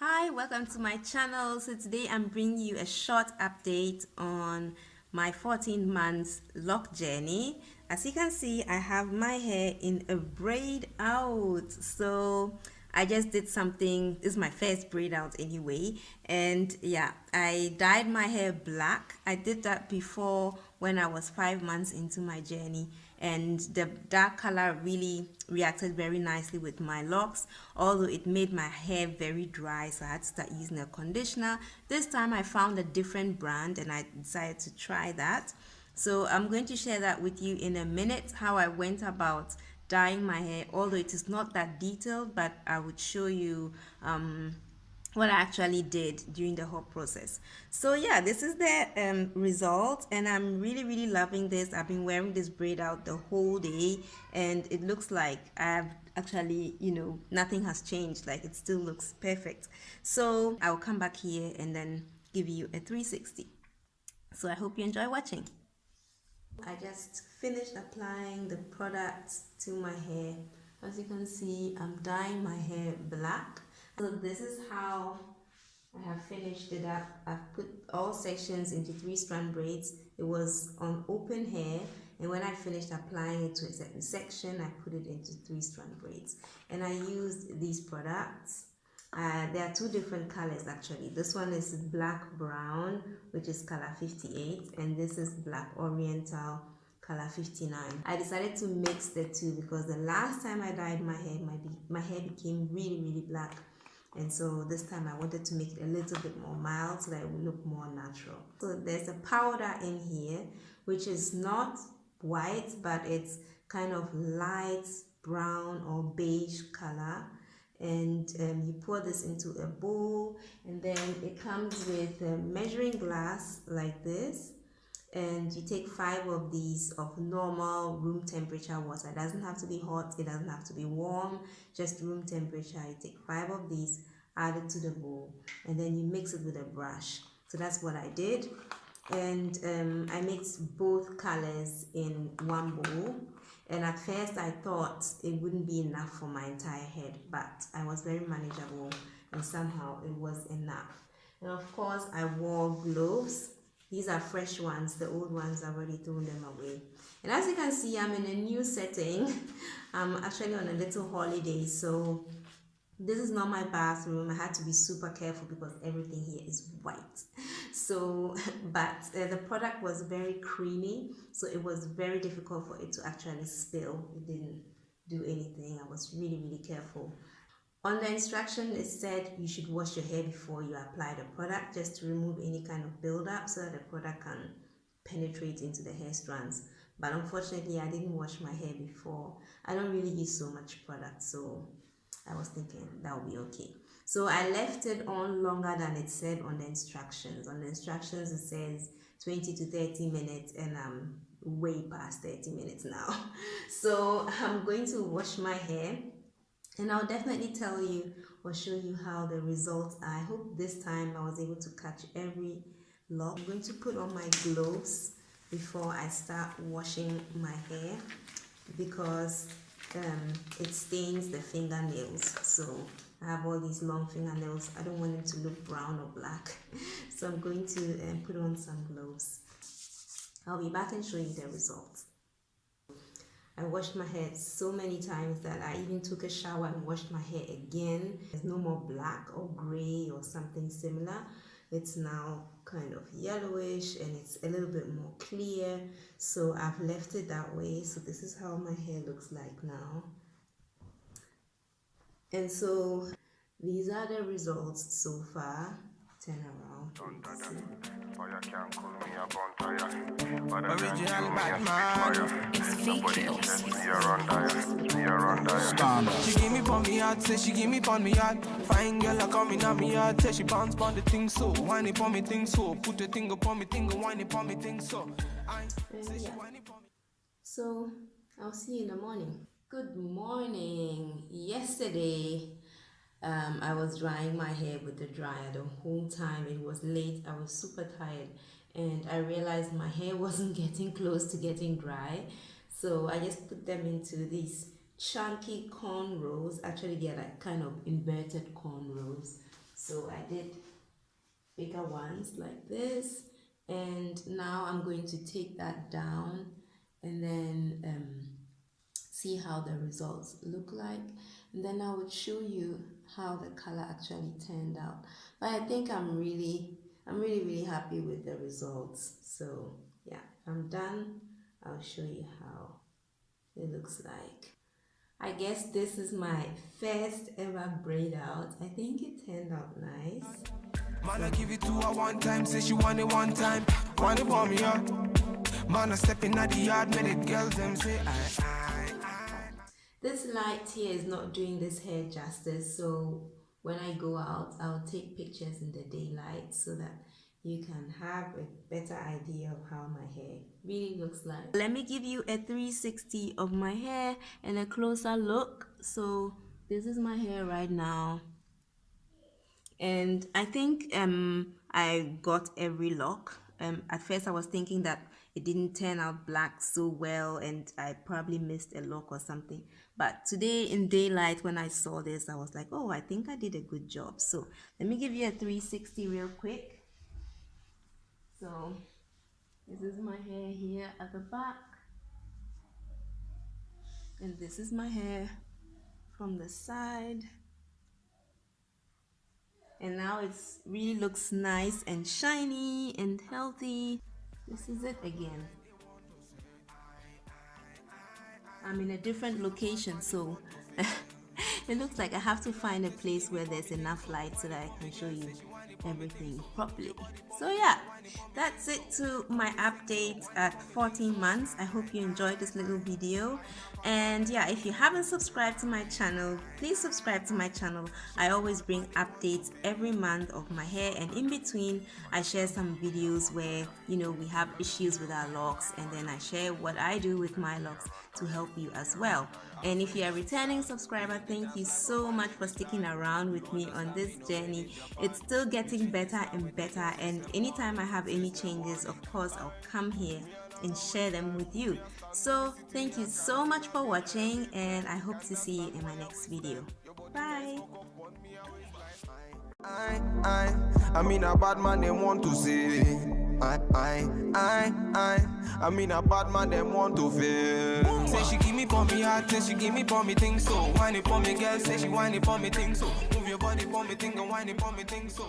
Hi, welcome to my channel. So today I'm bringing you a short update on my 14 months lock journey. As you can see, I have my hair in a braid out. So I just did something. This is my first braid out anyway. And yeah, I dyed my hair black. I did that before when I was 5 months into my journey, and the dark color really reacted very nicely with my locks, although it made my hair very dry, so I had to start using a conditioner. This time I found a different brand and I decided to try that. So I'm going to share that with you in a minute, how I went about dyeing my hair, although it is not that detailed, but I would show you what I actually did during the whole process. So yeah, this is the result, and I'm really loving this. I've been wearing this braid out the whole day, and it looks like I've actually, nothing has changed. Like, it still looks perfect. So I'll come back here and then give you a 360. So I hope you enjoy watching. I just finished applying the product to my hair. As you can see, I'm dyeing my hair black. So this is how I have finished it up. I've put all sections into 3-strand braids. It was on open hair, and when I finished applying it to a certain section, I put it into 3-strand braids. And I used these products. There are 2 different colors actually. This one is black brown, which is color 58, and this is black oriental, color 59. I decided to mix the 2 because the last time I dyed my hair, my hair became really black. And so this time I wanted to make it a little bit more mild so that it would look more natural. So there's a powder in here, which is not white, but it's kind of light brown or beige color. And you pour this into a bowl, and then it comes with a measuring glass like this, and you take 5 of these of normal room temperature water. It doesn't have to be hot, it doesn't have to be warm, just room temperature. You take 5 of these, add it to the bowl, and then you mix it with a brush. So that's what I did, and I mixed both colors in one bowl. And at first I thought it wouldn't be enough for my entire head, but I was very manageable, and somehow it was enough. And of course I wore gloves. These are fresh ones. The old ones, I've already thrown them away. And as you can see, I'm in a new setting. I'm actually on a little holiday, so this is not my bathroom. I had to be super careful because everything here is white. So, but the product was very creamy, so it was very difficult for it to actually spill. It didn't do anything. I was really careful. On the instruction, it said you should wash your hair before you apply the product, just to remove any kind of buildup so that the product can penetrate into the hair strands. But unfortunately, I didn't wash my hair before. I don't really use so much product, so I was thinking that would be okay. So I left it on longer than it said on the instructions. On the instructions, it says 20 to 30 minutes, and I'm way past 30 minutes now. So I'm going to wash my hair, and I'll definitely tell you or show you how the results are. I hope this time I was able to catch every lock. I'm going to put on my gloves before I start washing my hair because it stains the fingernails. So I have all these long fingernails. I don't want them to look brown or black. So I'm going to put on some gloves. I'll be back and show you the results. I washed my hair so many times that I even took a shower and washed my hair again. There's no more black or gray or something similar. It's now kind of yellowish and it's a little bit more clear. So I've left it that way. So this is how my hair looks like now. And so these are the results so far. Turn around. Original Batman. It's VK. She give me pon me heart, say she give me pon me heart. Fine girl a coming at me heart, say she bounce pon the thing so. Whine it pon me thing so. Put the thing upon me thing, whine it pon me thing so. So I'll see you in the morning. Good morning. Yesterday I was drying my hair with the dryer the whole time. It was late. I was super tired, and I realized my hair wasn't getting close to getting dry. So I just put them into these chunky cornrows. Actually, they're like kind of inverted cornrows. So So I did bigger ones like this, and now I'm going to take that down and then see how the results look like, and then I would show you how the color actually turned out. But I think I'm really happy with the results. So yeah, I'm done. I'll show you how it looks like. I guess this is my first ever braid out. I think it turned out nice. Man, I give it to her one time, say she want it one time. Want it for me, yeah. Man, I step in at the yard, make the girls them say I. This light here is not doing this hair justice, so when I go out, I'll take pictures in the daylight so that you can have a better idea of how my hair really looks like. Let me give you a 360 of my hair and a closer look. So this is my hair right now, and I think I got every lock. At first I was thinking that it didn't turn out black so well and I probably missed a lock or something, but today in daylight when I saw this, I was like, oh, I think I did a good job. So let me give you a 360 real quick. So this is my hair here at the back, and this is my hair from the side, and now it's really looks nice and shiny and healthy. This is it again. I'm in a different location, so it looks like I have to find a place where there's enough light so that I can show you everything properly. So yeah, that's it to my update at 14 months. I hope you enjoyed this little video, and yeah, if you haven't subscribed to my channel, please subscribe to my channel. I always bring updates every month of my hair, and in between I share some videos where, you know, we have issues with our locks, and then I share what I do with my locks to help you as well. And if you're a returning subscriber, thank you so much for sticking around with me on this journey. It's still getting better and better, and anytime I have any changes, of course I'll come here and share them with you. So thank you so much for watching, and I hope to see you in my next video. Bye. I mean a bad man they want to say I mean a bad man they want to feel. Say she give me for me heart, say she give me for me thing so. Whine it for me girl, say she whine it for me thing so. Move your body for me thing and whine it for me thing so.